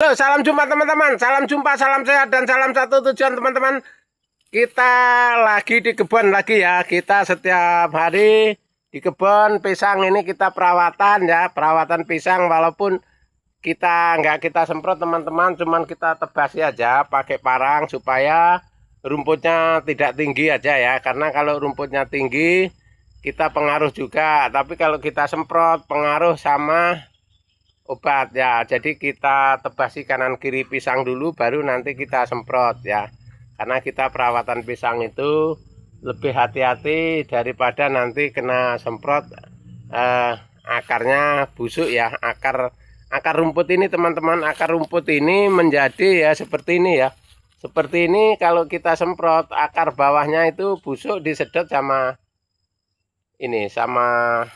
Halo, salam jumpa teman-teman. Salam jumpa, salam sehat, dan salam satu tujuan teman-teman. Kita lagi di kebun lagi ya. Kita setiap hari di kebun pisang ini kita perawatan ya. Perawatan pisang walaupun kita nggak kita semprot teman-teman. Cuman kita tebasi aja pakai parang supaya rumputnya tidak tinggi aja ya. Karena kalau rumputnya tinggi kita pengaruh juga. Tapi kalau kita semprot pengaruh sama obat ya. Jadi kita tebasi kanan kiri pisang dulu baru nanti kita semprot ya. Karena kita perawatan pisang itu lebih hati-hati daripada nanti kena semprot akarnya busuk ya. Akar rumput ini teman-teman, akar rumput ini menjadi ya seperti ini ya. Seperti ini kalau kita semprot akar bawahnya itu busuk disedot sama ini sama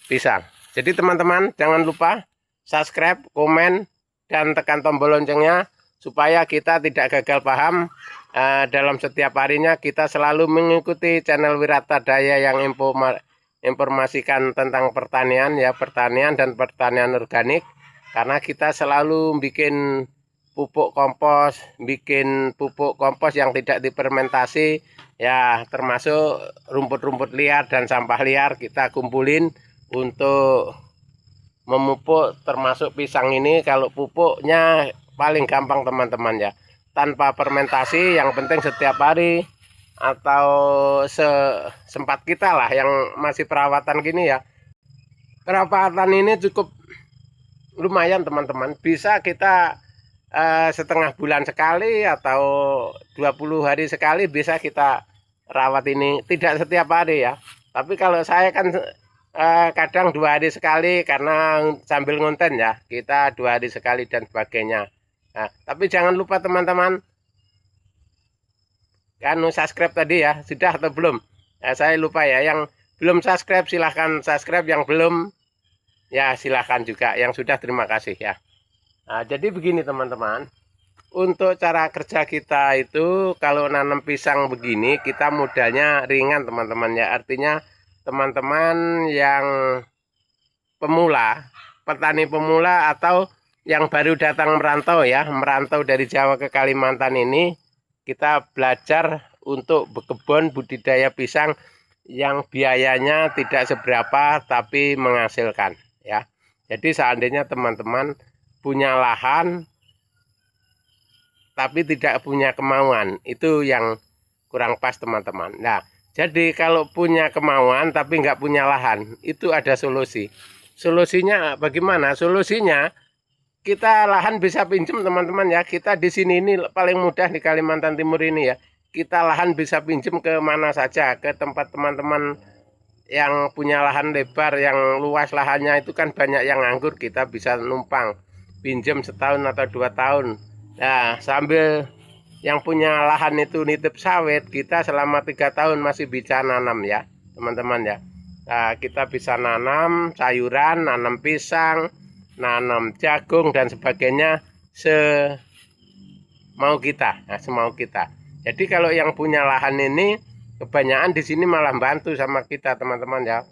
pisang. Jadi teman-teman jangan lupa subscribe, komen, dan tekan tombol loncengnya supaya kita tidak gagal paham dalam setiap harinya. Kita selalu mengikuti channel Wirata Daya yang informasikan tentang pertanian ya, pertanian dan pertanian organik. Karena kita selalu bikin pupuk kompos yang tidak difermentasi ya, termasuk rumput-rumput liar dan sampah liar kita kumpulin untuk memupuk termasuk pisang ini. Kalau pupuknya paling gampang teman-teman ya, tanpa fermentasi, yang penting setiap hari atau sempat kita lah yang masih perawatan gini ya. Perawatan ini cukup lumayan teman-teman, bisa kita setengah bulan sekali atau 20 hari sekali bisa kita rawat ini, tidak setiap hari ya. Tapi kalau saya kan kadang 2 hari sekali karena sambil ngonten ya, kita 2 hari sekali dan sebagainya. Nah, tapi jangan lupa teman-teman kan subscribe tadi ya, sudah atau belum? Saya lupa ya, yang belum subscribe silahkan subscribe, yang belum ya silahkan juga, yang sudah terima kasih ya. Nah, jadi begini teman-teman, untuk cara kerja kita itu kalau nanam pisang begini kita modalnya ringan teman-teman ya. Artinya teman-teman yang pemula, petani pemula atau yang baru datang merantau ya, merantau dari Jawa ke Kalimantan ini, kita belajar untuk berkebun budidaya pisang yang biayanya tidak seberapa tapi menghasilkan ya. Jadi seandainya teman-teman punya lahan tapi tidak punya kemauan, itu yang kurang pas teman-teman. Nah, jadi kalau punya kemauan tapi nggak punya lahan, itu ada solusi. Solusinya bagaimana? Solusinya kita lahan bisa pinjam teman-teman ya. Kita di sini ini paling mudah di Kalimantan Timur ini ya. Kita lahan bisa pinjam ke mana saja, ke tempat teman-teman yang punya lahan lebar, yang luas lahannya itu kan banyak yang nganggur, kita bisa numpang pinjam setahun atau 2 tahun. Nah, sambil yang punya lahan itu nitip sawit, kita selama 3 tahun masih bisa nanam ya teman-teman ya. Nah, kita bisa nanam sayuran, nanam pisang, nanam jagung dan sebagainya semau kita. Nah, semau kita. Jadi kalau yang punya lahan ini kebanyakan di sini malah bantu sama kita teman-teman ya.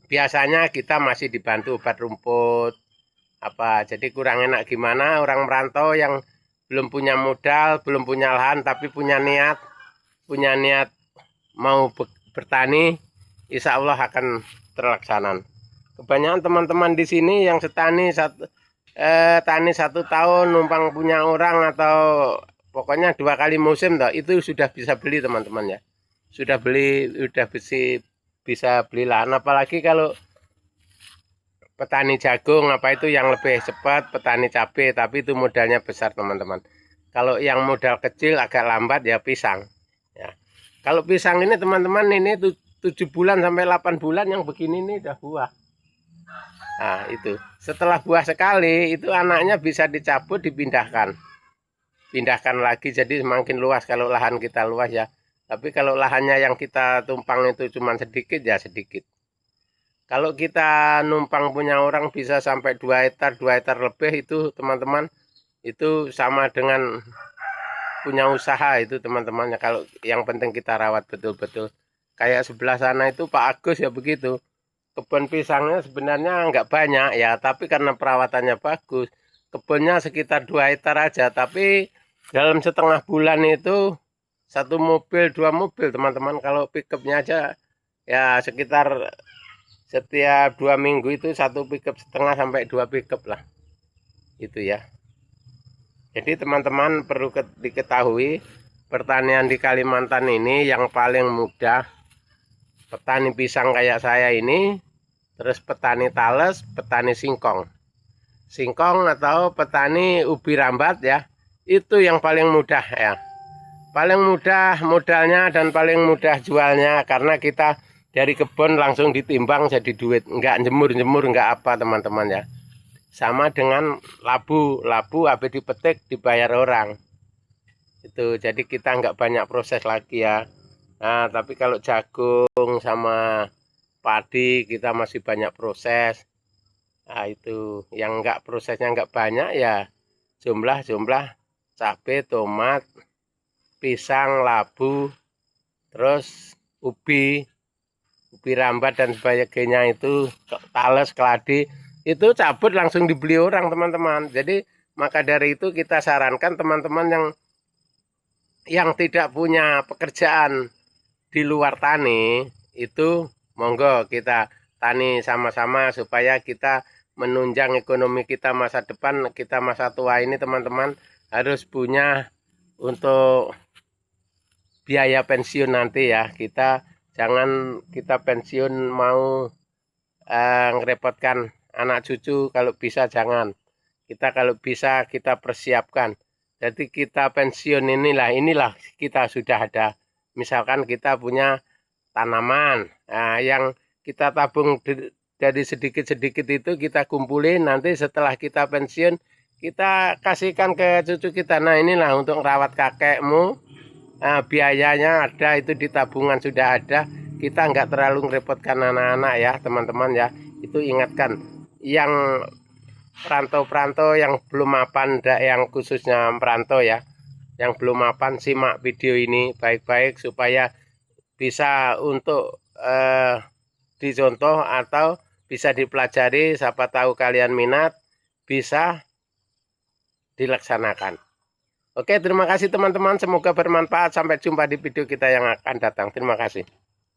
Biasanya kita masih dibantu obat rumput apa, jadi kurang enak gimana orang merantau yang belum punya modal, belum punya lahan, tapi punya niat mau bertani, insya Allah akan terlaksana. Kebanyakan teman-teman di sini yang tani 1 tahun numpang punya orang atau pokoknya 2 kali musim toh, itu sudah bisa beli teman-teman ya. Sudah bisa beli lahan, apalagi kalau petani jagung apa itu yang lebih cepat, petani cabai, tapi itu modalnya besar teman-teman. Kalau yang modal kecil agak lambat ya pisang ya. Kalau pisang ini teman-teman ini 7 bulan sampai 8 bulan yang begini ini udah buah. Nah itu setelah buah sekali itu anaknya bisa dicabut, dipindahkan lagi, jadi semakin luas kalau lahan kita luas ya. Tapi kalau lahannya yang kita tumpang itu cuma sedikit ya sedikit. Kalau kita numpang punya orang bisa sampai 2 hektar lebih, itu teman-teman itu sama dengan punya usaha itu teman-teman. Kalau yang penting kita rawat betul-betul. Kayak sebelah sana itu Pak Agus ya begitu. Kebun pisangnya sebenarnya nggak banyak ya, tapi karena perawatannya bagus, kebunnya sekitar 2 hektar aja, tapi dalam setengah bulan itu 1 mobil 2 mobil teman-teman. Kalau pickupnya aja ya sekitar setiap 2 minggu itu 1 pickup setengah sampai 2 pickup lah itu ya. Jadi teman-teman perlu diketahui, pertanian di Kalimantan ini yang paling mudah petani pisang kayak saya ini, terus petani tales, petani singkong atau petani ubi rambat ya, itu yang paling mudah ya. Paling mudah modalnya dan paling mudah jualnya, karena kita dari kebun langsung ditimbang jadi duit, enggak jemur-jemur, enggak apa teman-teman ya. Sama dengan labu habis dipetik dibayar orang itu, jadi kita nggak banyak proses lagi ya. Nah tapi kalau jagung sama padi kita masih banyak proses. Nah itu yang nggak prosesnya nggak banyak ya, jumlah cabai, tomat, pisang, labu, terus ubi rambat dan sebagainya, itu tales, keladi, itu cabut langsung dibeli orang teman-teman. Jadi maka dari itu kita sarankan teman-teman yang tidak punya pekerjaan di luar tani, itu monggo kita tani sama-sama supaya kita menunjang ekonomi kita masa depan. Kita masa tua ini teman-teman harus punya untuk biaya pensiun nanti ya. Kita jangan kita pensiun mau ngerepotkan anak cucu, kalau bisa jangan. Kita kalau bisa kita persiapkan. Jadi kita pensiun inilah kita sudah ada. Misalkan kita punya tanaman, nah, yang kita tabung dari sedikit-sedikit itu kita kumpulin, nanti setelah kita pensiun kita kasihkan ke cucu kita. Nah inilah untuk merawat kakekmu, nah, biayanya ada, itu di tabungan sudah ada. Kita nggak terlalu merepotkan anak-anak ya teman-teman ya. Itu ingatkan yang perantau-perantau yang belum mapan, yang khususnya perantau ya, yang belum mapan, simak video ini baik-baik supaya bisa untuk dicontoh atau bisa dipelajari. Siapa tahu kalian minat, bisa dilaksanakan. Oke, terima kasih teman-teman, semoga bermanfaat. Sampai jumpa di video kita yang akan datang. Terima kasih.